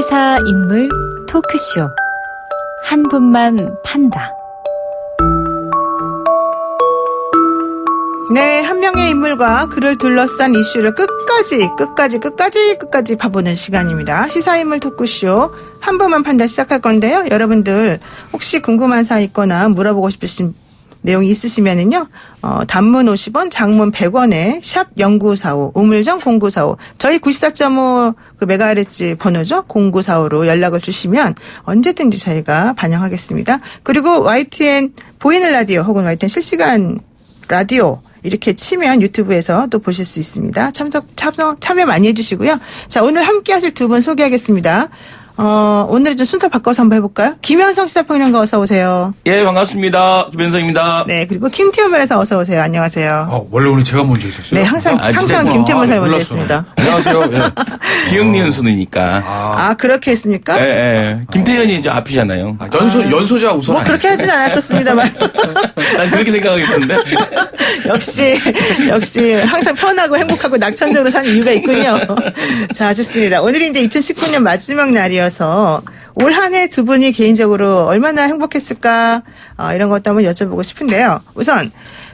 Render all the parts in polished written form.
시사인물 토크쇼 한 분만 판다. 네, 한 명의 인물과 그를 둘러싼 이슈를 끝까지 파보는 시간입니다. 시사인물 토크쇼 한 분만 판다 시작할 건데요. 여러분들 혹시 궁금한 사항 있거나 물어보고 싶으신 내용이 있으시면은요, 단문 50원, 장문 100원에 샵 0945, 우물정 0945, 저희 94.5 그 메가헤르츠 번호죠. 0945로 연락을 주시면 언제든지 저희가 반영하겠습니다. 그리고 YTN 보이는 라디오 혹은 YTN 실시간 라디오 이렇게 치면 유튜브에서 또 보실 수 있습니다. 참여 많이 해주시고요. 자, 오늘 함께 하실 두 분 소개하겠습니다. 오늘은 좀 순서 바꿔서 한번 해볼까요? 김현성 시사평론가 어서 오세요. 예, 반갑습니다. 김현성입니다. 네, 그리고 김태현 변호사 어서 오세요. 안녕하세요. 원래 오늘 제가 먼저 있었어요? 네, 항상 김태현 변호사 먼저 했습니다. 안녕하세요. 예. 기억니은 순이니까. 그렇게 했습니까? 예. 김태현이 이제 앞이잖아요. 연소자 우선. 뭐 그렇게 하진 않았었습니다만. 난 그렇게 생각하겠는데. 역시 항상 편하고 행복하고 낙천적으로 사는 이유가 있군요. 자, 좋습니다. 오늘이 이제 2019년 마지막 날이어서 올 한 해 두 분이 개인적으로 얼마나 행복했을까 이런 것도 한번 여쭤보고 싶은데요. 우선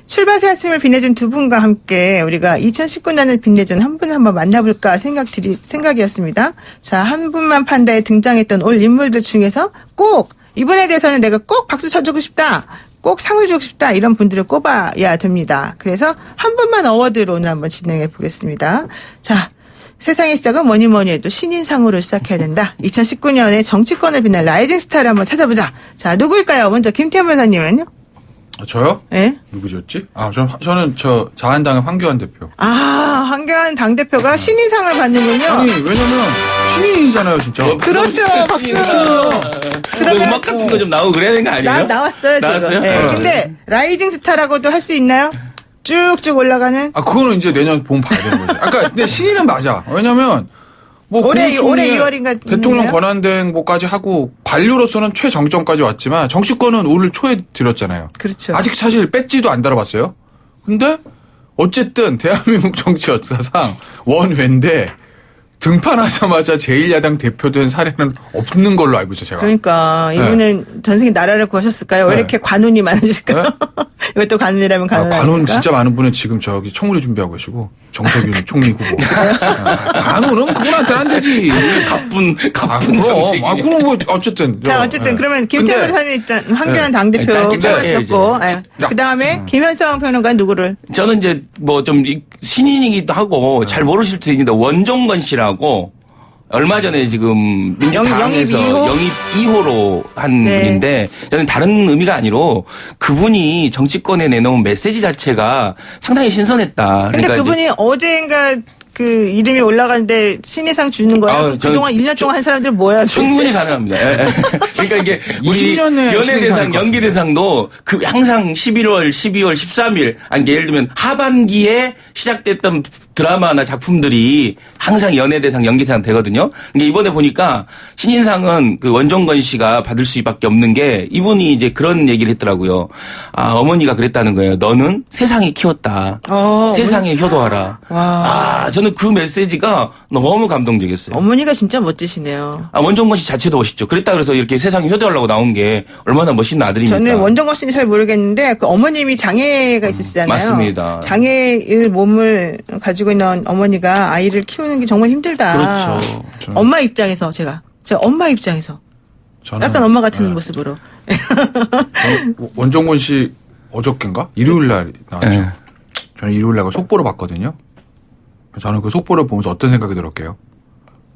출발새 아침을 빛내준 두 분과 함께 우리가 2019년을 빛내준 한 분 한번 만나볼까 생각이었습니다. 자, 한 분만 판다에 등장했던 올 인물들 중에서 꼭 이분에 대해서는 내가 꼭 박수 쳐주고 싶다. 꼭 상을 주고 싶다. 이런 분들을 꼽아야 됩니다. 그래서 한 분만 어워드로 오늘 한번 진행해 보겠습니다. 자, 세상의 시작은 뭐니 해도 신인상으로 시작해야 된다. 2019년에 정치권을 빛낼 라이징 스타를 한번 찾아보자. 자, 누구일까요? 먼저 김태현 변호사님은요? 저요? 네. 누구셨지? 저는 자한당의 황교안 대표. 황교안 당대표가 신인상을 받는군요. 아니, 왜냐면 신인이잖아요, 진짜. 그렇죠. 박수. 그러면 음악 같은 거 좀 나오고 그래야 되는 거 아니에요? 나왔어요. 나왔어요? 네. 근데 라이징 스타라고도 할 수 있나요? 쭉쭉 올라가는? 그거는 이제 내년 보면 봐야 되는 거지. 근데 신인은 맞아. 왜냐면, 올해 2월인가 대통령 권한대행보까지 하고, 관료로서는 최정점까지 왔지만, 정치권은 올 초에 들었잖아요. 그렇죠. 아직 사실 배지도 안 달아봤어요. 근데, 어쨌든, 대한민국 정치 역사상 원외인데, 등판하자마자 제1야당 대표된 사례는 없는 걸로 알고 있어요, 제가. 그러니까 이분은 전생에 나라를 구하셨을까요? 왜 이렇게 관운이 많으실까요? 네? 이것도 관운이라면 관운 진짜 많은 분은 지금 청문회 준비하고 계시고 정석윤 총리 후보. 관운은 그분한테는 안 되지. 가쁜 그럼. 그럼 뭐 어쨌든. 자, 어쨌든 그러면 김태현 변호사님 일단 황교안 당대표 뽑았었고, 그 다음에 김현성 평론가는 누구를? 저는 이제 뭐 좀 신인이기도 하고 잘 모르실 수 있는데 원종건 씨라고 얼마 전에 지금 민주당에서 영입 2호로 한 분인데 저는 다른 의미가 아니로 그분이 정치권에 내놓은 메시지 자체가 상당히 신선했다. 그러니까 그분이 어제인가 그 이름이 올라가는데 신인상 주는 거야. 그동안 1년 동안 한 사람들 뭐야? 충분히 가능합니다. 그러니까 이게 우리 20년에 연예대상, 연기대상도 그 항상 11월, 12월, 13일, 아니 예를 들면 하반기에 시작됐던 드라마나 작품들이 항상 연예대상, 연기대상 되거든요. 그러니까 이번에 보니까 신인상은 그 원종건 씨가 받을 수밖에 없는 게 이분이 이제 그런 얘기를 했더라고요. 어머니가 그랬다는 거예요. 너는 세상에 키웠다. 세상에 효도하라. 저는 그 메시지가 너무 감동적이었어요. 어머니가 진짜 멋지시네요. 원종건 씨 자체도 멋있죠. 그랬다 그래서 이렇게 세상에 효도하려고 나온 게 얼마나 멋있는 아들입니까? 저는 원종건 씨는 잘 모르겠는데 그 어머님이 장애가 있으시잖아요. 맞습니다. 장애의 몸을 가지고 있는 어머니가 아이를 키우는 게 정말 힘들다. 그렇죠. 엄마 입장에서 제가 엄마 입장에서 약간 엄마 같은 모습으로. 원종건 씨 어저께인가? 일요일 날 나왔죠. 저는 일요일 날 속보를 봤거든요. 저는 그 속보를 보면서 어떤 생각이 들었게요?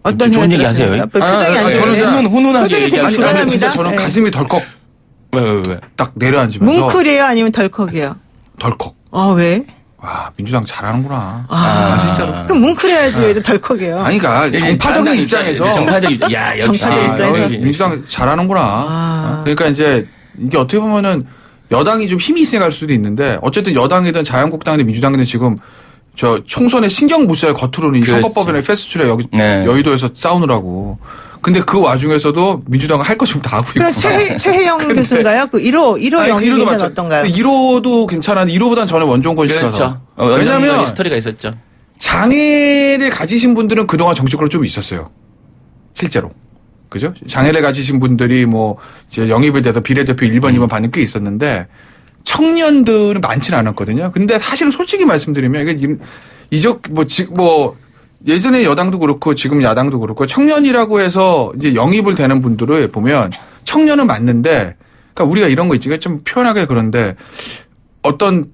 어떤 좋은 얘기 하세요? 표정이 안 저는 훈훈하게 얘기하시죠. 아니, 진짜 저는 가슴이 덜컥. 왜? 딱 내려앉으면서. 뭉클이에요? 아니면 덜컥이에요? 덜컥. 왜? 와, 민주당 잘하는구나. 진짜로. 그럼 뭉클해야지 왜 덜컥이에요? 아니, 그러니까 정파적인 입장에서. 정파적 입장. 야, 역시. 정파적 입장에서. 민주당 잘하는구나. 그러니까 이제 이게 어떻게 보면은 여당이 좀 힘이 있으니까 할 수도 있는데 어쨌든 여당이든 자유한국당이든 민주당이든 지금 저 총선에 신경 못 써요. 겉으로는 이 선거법이나 패스트트랙 여의도에서 싸우느라고. 근데 그 와중에서도 민주당은 할 거 좀 다 하고 있고. 그럼 최혜영 교수인가요? 그 1호 영입은 어떤가요? 1호도 괜찮은데 1호보다는 저는 원종건 씨라서. 그렇죠. 왜냐하면 스토리가 있었죠. 장애를 가지신 분들은 그동안 정치권으로 좀 있었어요. 실제로. 그죠? 장애를 가지신 분들이 뭐 이제 영입에 대해서 비례대표 1번, 2번 받는 게 있었는데 청년들은 많지는 않았거든요. 근데 사실은 솔직히 말씀드리면 이게 뭐 예전에 여당도 그렇고 지금 야당도 그렇고 청년이라고 해서 이제 영입을 되는 분들을 보면 청년은 맞는데 그러니까 우리가 이런 거 있지. 좀 표현하기 그런데 어떤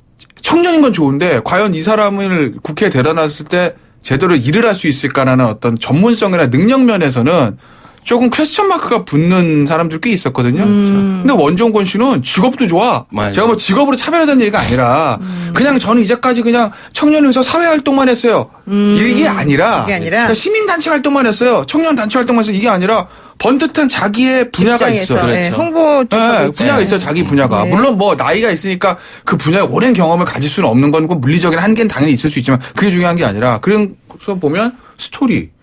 청년인 건 좋은데 과연 이 사람을 국회에 데려다 놨을 때 제대로 일을 할 수 있을까라는 어떤 전문성이나 능력 면에서는 조금 퀘스천 마크가 붙는 사람들 꽤 있었거든요. 근데 원종건 씨는 직업도 좋아. 맞아요. 제가 뭐 직업으로 차별하자는 얘기가 아니라 그냥 저는 이제까지 그냥 청년에서 사회 활동만 했어요. 이게 아니라 그러니까 시민단체 활동만 했어요. 청년단체 활동만 해서 이게 아니라 번듯한 자기의 분야가 직장에서, 있어. 네, 그렇죠. 홍보 쪽 네, 분야가 있어 자기 분야가. 네. 물론 뭐 나이가 있으니까 그 분야에 오랜 경험을 가질 수는 없는 건 물리적인 한계는 당연히 있을 수 있지만 그게 중요한 게 아니라 그래서 보면 스토리.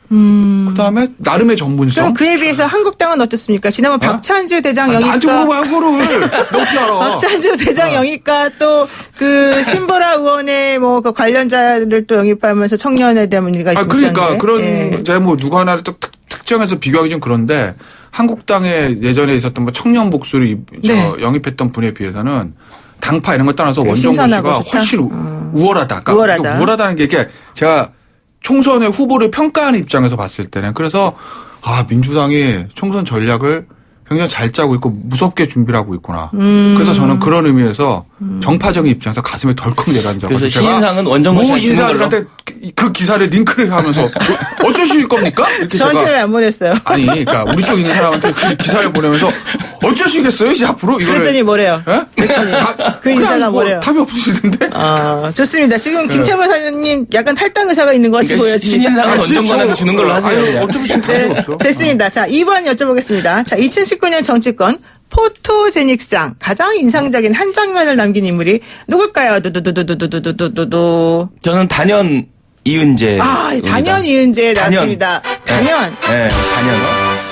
그다음에 나름의 전문성. 그럼 그에 비해서 한국당은 어떻습니까? 지난번 박찬주 대장 나한테 영입과 물어봐 그거를 너 어떻게 알아? 박찬주 대장 영입과 또 그 신보라 의원의 뭐 그 관련자를 또 영입하면서 청년에 대한 문제가 있었는데. 그러니까 그런 예. 제가 뭐 누구 하나를 또 특정해서 비교하기 좀 그런데 한국당에 예전에 있었던 뭐 청년 목소리 네. 영입했던 분에 비해서는 당파 이런 거 떠나서 원정구 신선하고 씨가 좋다. 훨씬 우월하다. 그러니까 우월하다. 우월하다는 게 이게 제가 총선의 후보를 평가하는 입장에서 봤을 때는 그래서 민주당이 총선 전략을 굉장히 잘 짜고 있고 무섭게 준비를 하고 있구나. 그래서 저는 그런 의미에서 정파적인 입장에서 가슴에 덜컥 내려앉아. 그래서 신인상은 원정건 모 씨가 주는 걸로. 인사들한테 그 기사를 링크를 하면서 어쩌실 겁니까? 이렇게 저한테 제가 왜 안 보냈어요? 아니 그러니까 우리 쪽 있는 사람한테 그 기사를 보내면서 어쩌시겠어요? 이제 앞으로 이거를 그랬더니 뭐래요? 예? 그 인사가 뭐래요? 답이 없으시던데. 좋습니다. 지금 김태범 사장님 약간 탈당 의사가 있는 것 같이 그러니까 보여집니다. 신인상은 원정건한테 주는 걸로 하세요. 아유, 그냥. 어차피 지금 답이 없어. 됐습니다. 자, 2번 여쭤보겠습니다. 자, 2019년 정치권 포토제닉상 가장 인상적인 한 장면을 남긴 인물이 누굴까요? 두두두두두두두두두. 저는 단연 이은재. 단연 이은재 단연. 나왔습니다. 단연. 네, 단연.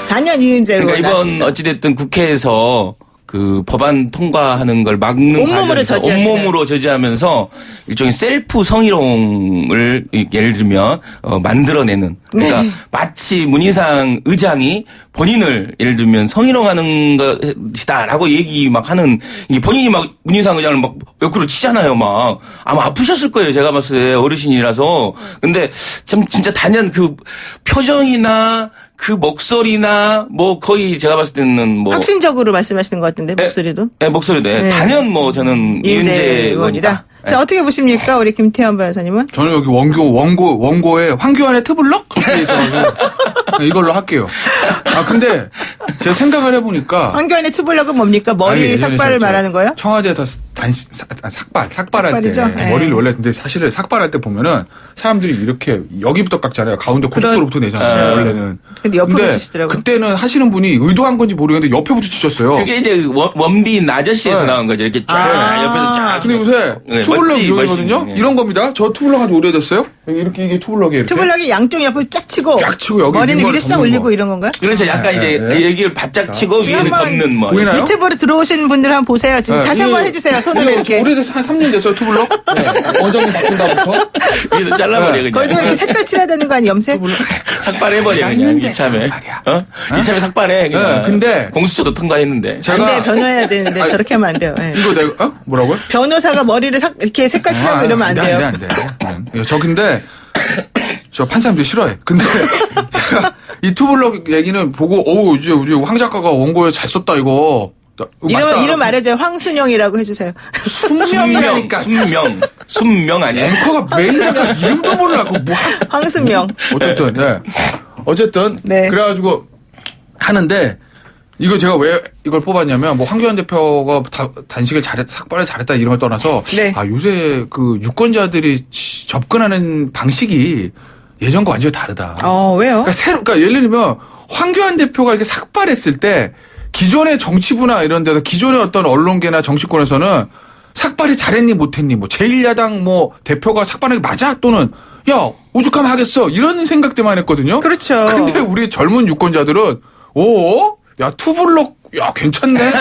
단연 이은재 그러니까 의원 이번 나왔습니다. 어찌됐든 국회에서 그 법안 통과하는 걸 막는 온몸으로 과정에서 저지하시는. 온몸으로 저지하면서 일종의 셀프 성희롱을 예를 들면 만들어내는 그러니까 네. 마치 문희상 의장이 본인을 예를 들면 성희롱하는 것이다라고 얘기 막 하는 이게 본인이 막 문희상 의장을 막 옆구로 치잖아요. 막 아마 아프셨을 거예요. 제가 봤을 때 어르신이라서. 근데 참 진짜 단연 그 표정이나 그 목소리나 뭐 거의 제가 봤을 때는 뭐 확신적으로 말씀하시는 것 같은데 목소리도. 네, 목소리도 네. 단연 뭐 저는 이은재 의원이다. 자, 어떻게 보십니까? 우리 김태현 변호사님은? 저는 여기 원고에 황교안의 트블럭 이렇게 있어가지고 이걸로 할게요. 근데 제가 생각을 해보니까 황교안의 투블럭은 뭡니까? 머리 아니, 예전에 삭발을 저 말하는 거예요? 청와대에서 삭발할 삭발이죠? 때 네. 머리를 원래 근데 사실은 삭발할 때 보면은 사람들이 이렇게 여기부터 깎잖아요. 가운데 고속도로부터 내잖아요. 원래는. 근데 옆으로 치시더라고요. 그때는 하시는 분이 의도한 건지 모르겠는데 옆에부터 치셨어요. 그게 이제 원빈 아저씨에서 네. 나온 거죠. 이렇게 쫙 옆에서 쫙. 근데 요새 네, 투블럭 멋지, 이거거든요. 멋지. 이런 겁니다. 저 투블럭 아주 오래됐어요. 이렇게 이게 투블럭이에요. 이렇게. 투블럭이 양쪽 옆을 쫙 치고, 쫙 치고 여기 머리는 윗머리 위로 싹 덮는 올리고 거. 이런 건가요? 그래서 약간 이제 네. 여기를 바짝 치고 지금 위에는 한번 덮는 뭐. 보이나요? 유튜브로 들어오신 분들 한번 보세요. 지금 네. 다시 한번 해주세요. 손으로 이렇게. 오래돼서 한 3년 됐어요 투블럭. 원장님 바꾼다부터. 위에서 잘라버려 그냥. 거기도 이렇게 색깔 칠해야 되는 거 아니에요? 염색? 삭발해버려 그냥 있는데, 이참에. 말이야. 이참에 삭발해. 그냥. 네, 근데 공수처도 통과했는데. 안 제가 돼, 변호해야 되는데 저렇게 하면 안 돼요. 예. 이거 내가 뭐라고요? 변호사가 머리를 이렇게 색깔 칠하고 이러면 안 돼요. 안 돼. 저 근데 저 판사님들 싫어해. 근데 제가 이 투블럭 얘기는 보고 이제 우리 황 작가가 원고에 잘 썼다 이거. 이름 말해줘요. 황순영이라고 해주세요. 순명 아니야? 앵커가 메인 작가 이름도 몰라. 그거 뭐 황순명. 어쨌든 네. 그래가지고 하는데 이거 제가 왜 이걸 뽑았냐면 뭐 황교안 대표가 단식을 삭발을 잘했다 이런 걸 떠나서 네. 요새 그 유권자들이 접근하는 방식이 예전과 완전히 다르다. 왜요? 그러니까 예를 들면 황교안 대표가 이렇게 삭발했을 때 기존의 정치부나 이런 데서 기존의 어떤 언론계나 정치권에서는 삭발이 잘했니 못했니 뭐 제1야당 뭐 대표가 삭발하는 게 맞아 또는 야 오죽하면 하겠어 이런 생각 때만 했거든요. 그렇죠. 근데 우리 젊은 유권자들은 야 투블럭 야 괜찮네.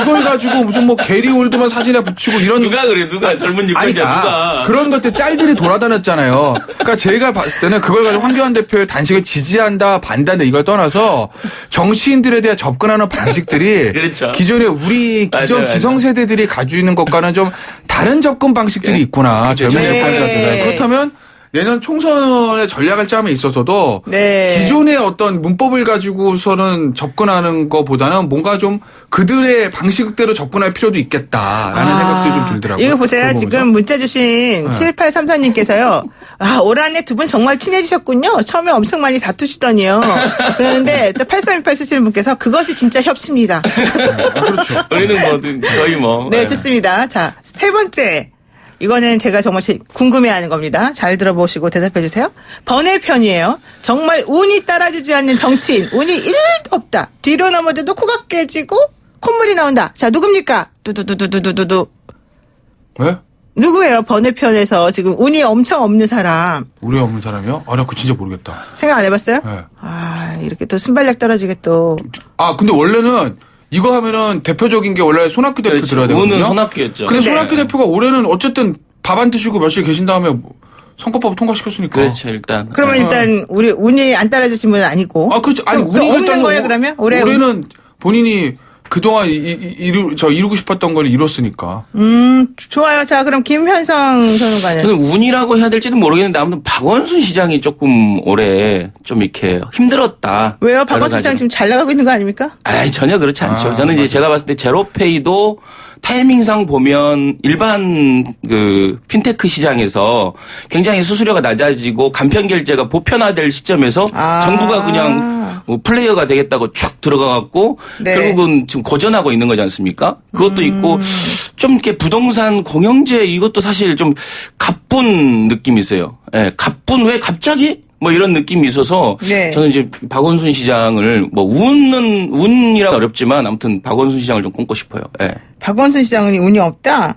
이걸 가지고 무슨 뭐 게리 올드만 사진에 붙이고 이런 누가 그래? 누가 젊은 유권자 누가? 그런 것들 짤들이 돌아다녔잖아요. 그러니까 제가 봤을 때는 그걸 가지고 황교안 대표의 단식을 지지한다 반대한다 이걸 떠나서 정치인들에 대해 접근하는 방식들이 그렇죠. 기존에 우리 기존 맞아요. 기성세대들이 가지고 있는 것과는 좀 다른 접근 방식들이 있구나. 젊은 네. 유권자들은. 그렇다면 내년 총선의 전략을 짬에 있어서도 네. 기존의 어떤 문법을 가지고서는 접근하는 것보다는 뭔가 좀 그들의 방식대로 접근할 필요도 있겠다라는 생각도 좀 들더라고요. 이거 보세요. 그걸 지금 보면서. 문자 주신 7834님께서요. 아, 올 한해 두 분 정말 친해지셨군요. 처음에 엄청 많이 다투시더니요. 그런데 또 8328 쓰시는 분께서 그것이 진짜 협치입니다. 그렇죠. 우리는 뭐 거의 뭐. 네, 좋습니다. 자, 세 번째. 이거는 제가 정말 궁금해하는 겁니다. 잘 들어보시고 대답해 주세요. 번외편이에요. 정말 운이 따라주지 않는 정치인. 운이 1도 없다. 뒤로 넘어져도 코가 깨지고 콧물이 나온다. 자, 누굽니까? 두두두두두두두. 왜? 누구예요? 번외편에서 지금 운이 엄청 없는 사람. 우리 없는 사람이요? 아, 나 그거 진짜 모르겠다. 생각 안 해봤어요? 네. 아, 이렇게 또 순발력 떨어지게 또. 아, 근데 원래는 이거 하면은 대표적인 게 원래 손학규 대표 그렇지. 들어야 되거든요. 오는 손학규였죠. 근데 네. 손학규 대표가 올해는 어쨌든 밥 안 드시고 며칠 계신 다음에 선거법 통과시켰으니까. 그렇죠 일단. 그러면 일단 우리 운이 안 따라주신 분은 아니고. 아, 그렇죠. 아니, 그럼 운이 없는 일단 거예요, 그러면? 올해는 본인이 그동안 이루고 싶었던 걸 이뤘으니까. 좋아요. 자, 그럼 김현성 선수가는. 저는 운이라고 해야 될지는 모르겠는데 아무튼 박원순 시장이 조금 올해 좀 이렇게 힘들었다. 왜요? 여러 박원순 시장 가지로. 지금 잘 나가고 있는 거 아닙니까? 아이, 전혀 그렇지 않죠. 아, 저는 이제 맞아. 제가 봤을 때 제로페이도 타이밍상 보면 일반 그 핀테크 시장에서 굉장히 수수료가 낮아지고 간편 결제가 보편화될 시점에서 아. 정부가 그냥 뭐 플레이어가 되겠다고 쭉 들어가갖고 네. 결국은 지금 고전하고 있는 거지 않습니까? 그것도 있고 좀 이렇게 부동산 공영제 이것도 사실 좀 가쁜 느낌이 있어요. 예, 가쁜 왜 갑자기? 뭐 이런 느낌이 있어서 네. 저는 이제 박원순 시장을 뭐 운이라 어렵지만 아무튼 박원순 시장을 좀 꼽고 싶어요. 예. 박원순 시장은 운이 없다?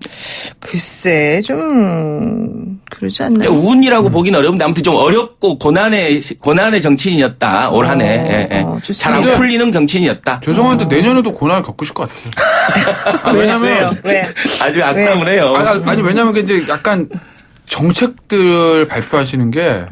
글쎄, 좀, 그러지 않나요? 운이라고 보기는 어려운데 아무튼 좀 어렵고 고난의 정치인이었다. 올 한 해. 좋습니다. 잘 안 풀리는 정치인이었다. 죄송한데 내년에도 고난을 겪으실 것 같아요. 아, 왜냐면 왜요? 왜? 아주 악담을 해요. 아니 왜냐면 이제 약간 정책들 발표하시는 게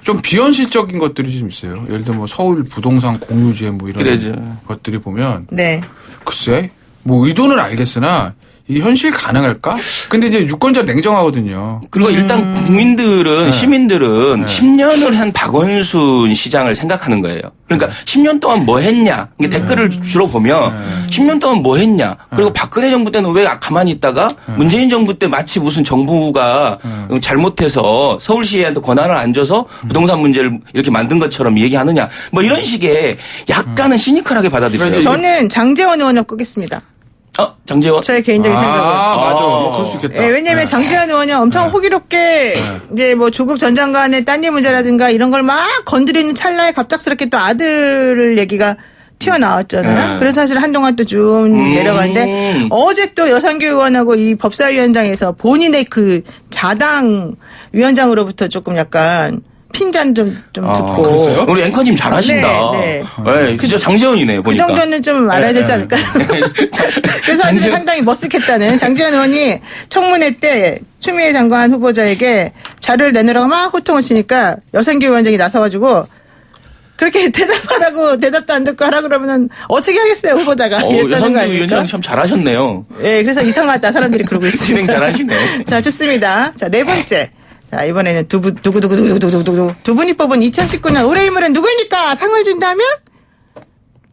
좀 네. 비현실적인 것들이 좀 있어요. 예를 들면 뭐 서울 부동산 공유제 뭐 이런 그러죠. 것들이 보면 네. 글쎄 뭐 의도는 알겠으나 이 현실 가능할까? 근데 이제 유권자 냉정하거든요. 그리고 일단 국민들은 네. 시민들은 네. 10년을 한 박원순 시장을 생각하는 거예요. 그러니까 10년 동안 뭐 했냐. 이게 댓글을 주로 보면 10년 동안 뭐 했냐. 그리고 박근혜 정부 때는 왜 가만히 있다가 문재인 정부 때 마치 무슨 정부가 잘못해서 서울시에도 권한을 안 줘서 부동산 문제를 이렇게 만든 것처럼 얘기하느냐. 뭐 이런 식의 약간은 시니컬하게 받아들여요. 그러니까 저는 장재원 의원을 꼽겠습니다. 장재원. 저의 개인적인 생각은. 맞아. 뭐 그럴 수 있겠다. 예, 왜냐면 네. 장재원 의원이 엄청 호기롭게 이제 뭐 조국 전 장관의 따님 문제라든가 이런 걸 막 건드리는 찰나에 갑작스럽게 또 아들 얘기가 튀어나왔잖아요. 네. 그래서 사실 한동안 또 좀 내려가는데 어제 또 여상규 의원하고 이 법사위원장에서 본인의 그 자당 위원장으로부터 조금 약간 핀잔 좀 듣고. 그랬어요? 우리 앵커님 잘하신다. 네, 네, 진짜 장재원이네 그 보니까. 정도는 좀 알아야 되지 않을까요? 그래서 사실 장재원. 상당히 머쓱했다는 장재원 의원이 청문회 때 추미애 장관 후보자에게 자료를 내놓으라고 막 호통을 치니까 여상규 위원장이 나서가지고 그렇게 대답하라고 대답도 안 듣고 하라 그러면은 어떻게 하겠어요 후보자가 이랬다는 거 여상규 아닙니까? 위원장 참 잘하셨네요. 예, 그래서 이상하다 사람들이 그러고 있습니다. 진행 잘하시네. 자, 좋습니다. 자, 네 번째. 자, 이번에는 두 분이 뽑은 2019년 올해 인물은 누구입니까? 상을 준다면?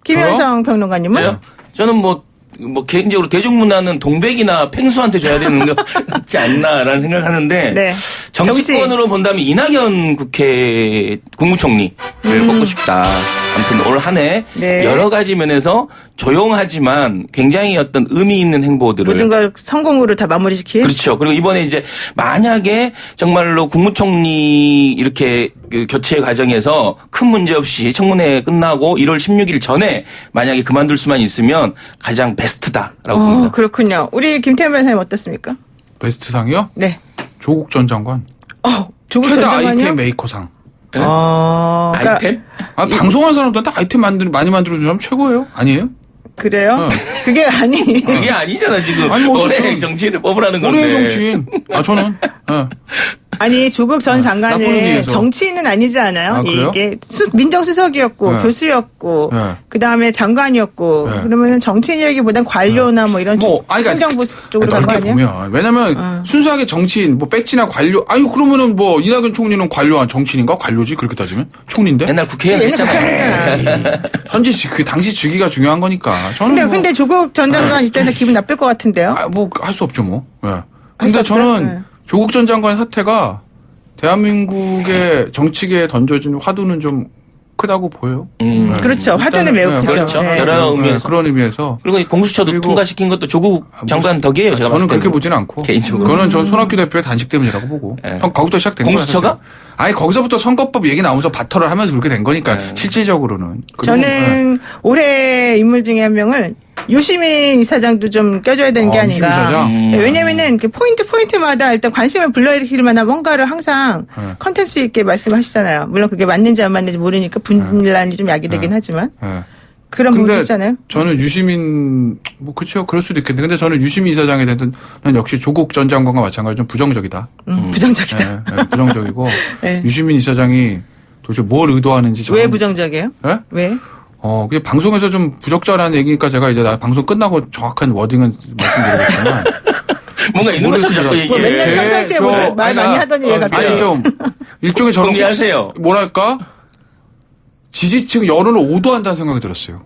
김현성 평론가님은? 저요? 저는 뭐 개인적으로 대중문화는 동백이나 팽수한테 줘야 되는 거 같지 않나라는 생각하는데 네. 정치권으로 본다면 이낙연 국무총리를 뽑고 싶다. 아무튼 올 한 해 네. 여러 가지 면에서 조용하지만 굉장히 어떤 의미 있는 행보들을 모든 걸 성공으로 다 마무리시킨? 그렇죠. 그리고 이번에 이제 만약에 정말로 국무총리 이렇게 그 교체 과정에서 큰 문제 없이 청문회 끝나고 1월 16일 전에 만약에 그만둘 수만 있으면 가장 베스트다라고 봅니다. 그렇군요. 우리 김태현 변호사님 어떻습니까? 베스트 상이요? 네. 조국 전 장관. 조국 전 최다 장관이요? 아이템 메이커상. 그러니까 아이템? 방송하는 사람들한테 아이템 많이 만들어주는 사람 최고예요? 아니에요? 그래요? 그게 그게 아니잖아 지금. 아니, 뭐 올해 어쨌든 정치인을 뽑으라는 건데. 올해 정치인. 저는. 아니 조국 전 나쁘는 장관은 의미에서. 정치인은 아니지 않아요? 아, 그래요? 이게 민정수석이었고 네. 교수였고 네. 그다음에 장관이었고 네. 그러면은 정치인이라기보단 관료나 뭐 이런 행정부 쪽으로 간 거 넓게 아니에요? 보면. 왜냐면 순수하게 정치인, 뭐 배치나 관료. 아니, 그러면은 뭐 이낙연 총리는 관료한 정치인인가? 관료지? 그렇게 따지면? 총리인데? 옛날 국회의원 옛날 했잖아요. 국회의원이잖아. 현지, 그 당시 주기가 중요한 거니까. 저는 뭐, 근데 조국 전 장관 입장에서 기분 나쁠 것 같은데요? 뭐, 할 수 없죠, 뭐. 예. 수 근데 없어요? 저는 네. 조국 전 장관 사태가 대한민국의 정치계에 던져진 화두는 좀 크다고 보여요. 네. 그렇죠. 화두는 일단은, 매우 네, 크죠. 그렇죠. 네. 여러 의미에서. 그런 의미에서. 그리고 이 공수처도 그리고- 통과시킨 것도 조국 장관 덕이에요. 제가 저는 봤을 그렇게 때는. 보지는 않고. 개인적으로. 그거는 전 손학규 대표의 단식 때문이라고 보고. 네. 거기부터 시작된 거예요. 공수처가? 사실. 아니, 거기서부터 선거법 얘기 나오면서 바터를 하면서 그렇게 된 거니까, 네. 실질적으로는. 그리고, 저는 올해 인물 중에 한 명을 유시민 이사장도 좀 껴줘야 되는 게 유시민 아닌가. 이사장? 네, 왜냐면은 그 포인트마다 일단 관심을 불러일으킬 만한 뭔가를 항상 네. 컨텐츠 있게 말씀하시잖아요. 물론 그게 맞는지 안 맞는지 모르니까 분란이 좀 야기되긴 하지만 예. 그런 부분 근데 있잖아요. 저는 유시민, 뭐, 그쵸. 그럴 수도 있겠는데. 근데 저는 유시민 이사장에 대해서는 역시 조국 전 장관과 마찬가지로 좀 부정적이다. 부정적이다. 예, 부정적이고. 네. 유시민 이사장이 도대체 뭘 의도하는지. 왜 저는- 부정적이에요? 예? 왜? 그냥 방송에서 좀 부적절한 얘기니까 제가 이제 나 방송 끝나고 정확한 워딩은 말씀드리겠지만. 뭔가 있는 것처럼 자꾸 모르겠어요. 뭐 맨날 얘기해. 평상시에 뭐 말 많이 하더니 왜 갑자기. 아니, 좀, 일종의 저는. 공개하세요. 뭐랄까? 지지층 여론을 오도한다는 생각이 들었어요.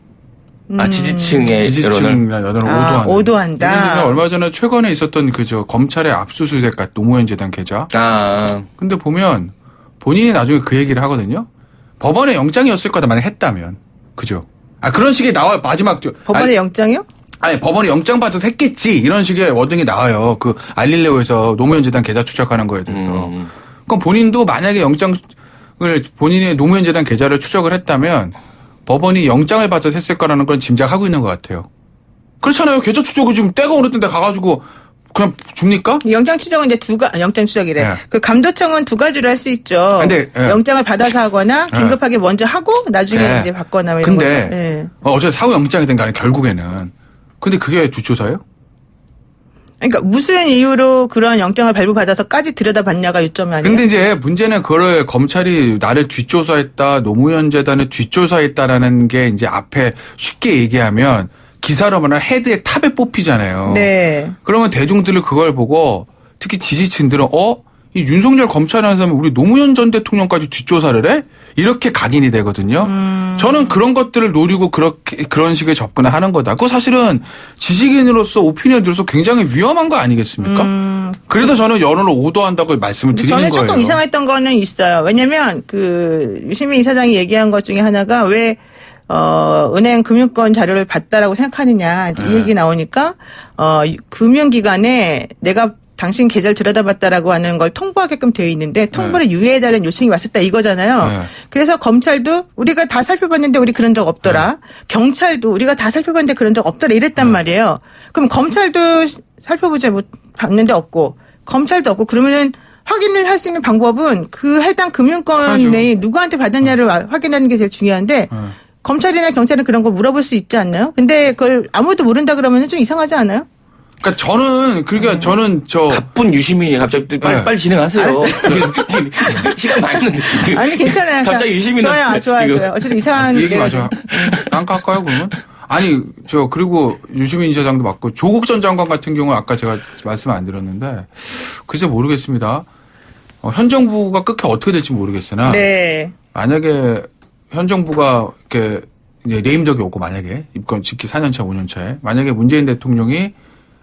지지층의 지지층 여론을. 여론을 아, 오도하는. 오도한다. 예를 들면 얼마 전에 최근에 있었던 검찰의 압수수색 같은 노무현 재단 계좌. 근데 보면 본인이 나중에 그 얘기를 하거든요. 법원의 영장이었을 거다 만약 했다면. 그죠? 그런 식의 나와요. 마지막. 법원의 영장이요? 아니, 법원이 영장 받아서 했겠지. 이런 식의 워딩이 나와요. 그 알릴레오에서 노무현 재단 계좌 추적하는 거에 대해서. 그럼 본인도 만약에 영장을 본인의 노무현 재단 계좌를 추적을 했다면 법원이 영장을 받아서 했을 거라는 건 짐작하고 있는 것 같아요. 그렇잖아요. 계좌 추적을 지금 때가 어느 때인데 가가지고 그냥 줍니까? 영장 추적은 이제 영장 추적이래. 네. 그 감도청은 두 가지로 할 수 있죠. 근데, 예. 영장을 받아서 하거나 긴급하게 먼저 하고 나중에 네. 이제 받거나 뭐 이런 근데 거죠. 예. 어차피 사후 영장이 된 거 아니에요. 결국에는. 근데 그게 주조사예요? 그러니까 무슨 이유로 그런 영장을 발부받아서까지 들여다봤냐가 요점이 아니에요. 근데 이제 문제는 그거를 검찰이 나를 뒷조사했다, 노무현 재단을 뒷조사했다라는 게 이제 앞에 쉽게 얘기하면 기사로 말하면 헤드의 탑에 뽑히잖아요. 네. 그러면 대중들을 그걸 보고 특히 지지층들은 이 윤석열 검찰하는 사람이 우리 노무현 전 대통령까지 뒷조사를 해? 이렇게 각인이 되거든요. 저는 그런 것들을 노리고 그런 식의 접근을 하는 거다. 그거 사실은 지식인으로서 오피니언으로서 굉장히 위험한 거 아니겠습니까? 그래서 저는 여론을 오도한다고 말씀을 드리는 저는 거예요. 조금 이상했던 거는 있어요. 왜냐면 그 유시민 이사장이 얘기한 것 중에 하나가 왜 은행 금융권 자료를 봤다라고 생각하느냐 이 얘기 나오니까 금융기관에 내가 당신 계좌를 들여다봤다라고 하는 걸 통보하게끔 되어 있는데 통보를 유예해달라는 요청이 왔었다 이거잖아요. 네. 그래서 검찰도 우리가 다 살펴봤는데 우리 그런 적 없더라. 경찰도 우리가 다 살펴봤는데 그런 적 없더라 이랬단 말이에요. 그럼 검찰도 살펴보지 봤는데 없고 검찰도 없고 그러면은 확인을 할 수 있는 방법은 그 해당 금융권 그렇죠. 내에 누구한테 받았냐를 확인하는 게 제일 중요한데 검찰이나 경찰은 그런 거 물어볼 수 있지 않나요? 근데 그걸 아무도 모른다 그러면 좀 이상하지 않아요? 그러니까 저는 가쁜 유시민이 갑자기 빨리 진행하세요. 알았어요. 지금 시간 많이 했는데. 지금 아니 괜찮아요. 갑자기 유시민은 좋아요. 어쨌든 이상한 얘기 내가 맞아. 안 깎아요 그러면? 아니 그리고 유시민 이사장도 맞고 조국 전 장관 같은 경우 아까 제가 말씀 안 드렸는데 글쎄 모르겠습니다. 현 정부가 끝에 어떻게 될지 모르겠으나 네. 만약에 현 정부가 이렇게 이제 레임덕이 오고 만약에 입건 집기 4년차 5년차에 만약에 문재인 대통령이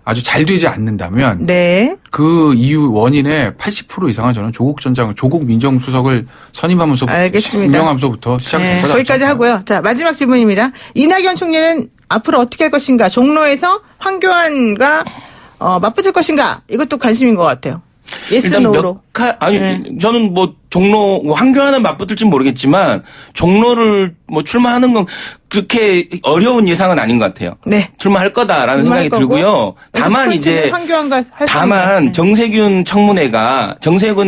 아주 잘 되지 않는다면 네. 그 이유 원인의 80% 이상은 저는 조국 민정수석을 선임하면서 알겠습니다. 임명하면서부터 시작될 네, 거다. 거기까지 하고요. 자, 마지막 질문입니다. 이낙연 총리는 앞으로 어떻게 할 것인가? 종로에서 황교안과 맞붙을 것인가? 이것도 관심인 것 같아요. 예스 일단 노로. 저는 뭐 종로 황교안은 맞붙을지는 모르겠지만 종로를 뭐 출마하는 건 그렇게 어려운 예상은 아닌 것 같아요. 네. 출마할 거다라는 출마할 생각이 거고, 들고요. 다만 이제 황교안과 할 다만 네. 정세균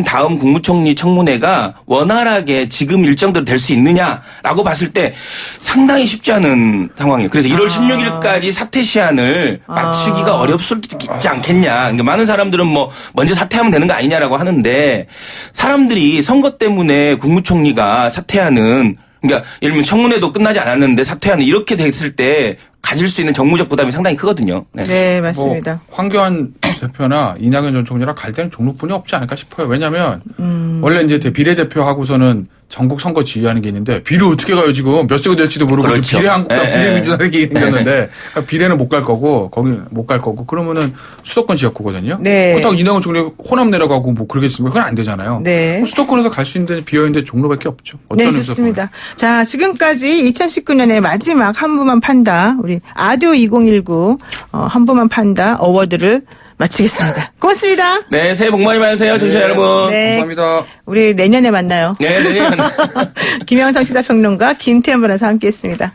다음 국무총리 청문회가 원활하게 지금 일정대로 될 수 있느냐라고 봤을 때 상당히 쉽지 않은 상황이에요. 그래서 1월 16일까지 사퇴 시한을 맞추기가 어렵을 수도 있지 않겠냐. 그러니까 많은 사람들은 뭐 먼저 사퇴하면 되는 거 아니냐라고 하는데 사람들이 선거 때문에 국무총리가 사퇴하는 그러니까 예를 들면 청문회도 끝나지 않았는데 사퇴하는 이렇게 됐을 때 가질 수 있는 정무적 부담이 상당히 크거든요. 네, 네 맞습니다. 뭐 황교안 대표나 이낙연 전 총리랑 갈 때는 종로뿐이 없지 않을까 싶어요. 왜냐하면 원래 이제 비례대표하고서는 전국 선거 지휘하는 게 있는데 비례 어떻게 가요 지금 몇 세가 될지도 모르고 그렇죠. 비례한국당 비례민주당이 생겼는데 비례는 못 갈 거고 거기 못 갈 거고 그러면은 수도권 지역구거든요. 네. 그렇다고 이낙연 총리 호남 내려가고 뭐 그러겠습니까? 그건 안 되잖아요. 네. 수도권에서 갈 수 있는 비어 있는데 종로밖에 없죠. 어떤 네, 의미에서 좋습니다. 자, 지금까지 2019년의 마지막 한부만 판다. 우리 아디오 2019 한부만 판다 어워드를 마치겠습니다. 고맙습니다. 네, 새해 복 많이 받으세요, 청취자 여러분. 네. 감사합니다. 우리 내년에 만나요. 네, 네. 김영성 시사평론가 김태현 변호사 함께했습니다.